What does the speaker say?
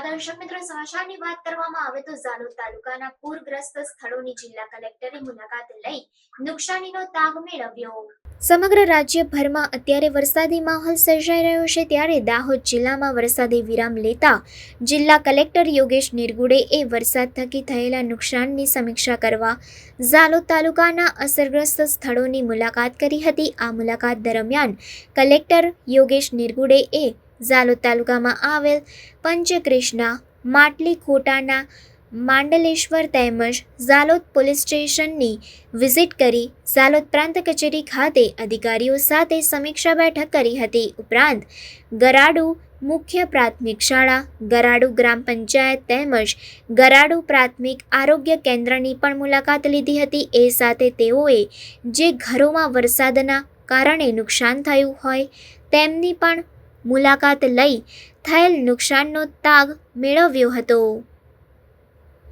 દર્શક મિત્રો, સમાચારની વાત કરવામાં આવે તો ઝાલોદ તાલુકાના પૂરગ્રસ્ત સ્થળોની જિલ્લા કલેક્ટરે મુલાકાત લઈ નુકસાનીનો તાગ મેળવ્યો। સમગ્ર રાજ્યભરમાં અત્યારે વરસાદી માહોલ સર્જાઈ રહ્યો છે, ત્યારે દાહોદ જિલ્લામાં વરસાદી વિરામ લેતા જિલ્લા કલેક્ટર યોગેશ નિરગુડેએ વરસાદ થકી થયેલા નુકસાનની સમીક્ષા કરવા ઝાલોદ તાલુકાના અસરગ્રસ્ત સ્થળોની મુલાકાત કરી હતી। આ મુલાકાત દરમિયાન કલેક્ટર યોગેશ નિરગુડેએ ઝાલોદ તાલુકામાં આવેલ પંચકૃષ્ણા, માટલી ખોટાના, માંડલેશ્વર તેમજ ઝાલોદ પોલીસ સ્ટેશનની વિઝિટ કરી ઝાલોદ પ્રાંત કચેરી ખાતે અધિકારીઓ સાથે સમીક્ષા બેઠક કરી હતી। ઉપરાંત ગરાડુ મુખ્ય પ્રાથમિક શાળા, ગરાડુ ગ્રામ પંચાયત તેમજ ગરાડુ પ્રાથમિક આરોગ્ય કેન્દ્રની પણ મુલાકાત લીધી હતી। એ સાથે તેઓએ જે ઘરોમાં વરસાદના કારણે નુકસાન થયું હોય તેમની પણ મુલાકાત લઈ થયેલ નુકસાનનો તાગ મેળવ્યો હતો।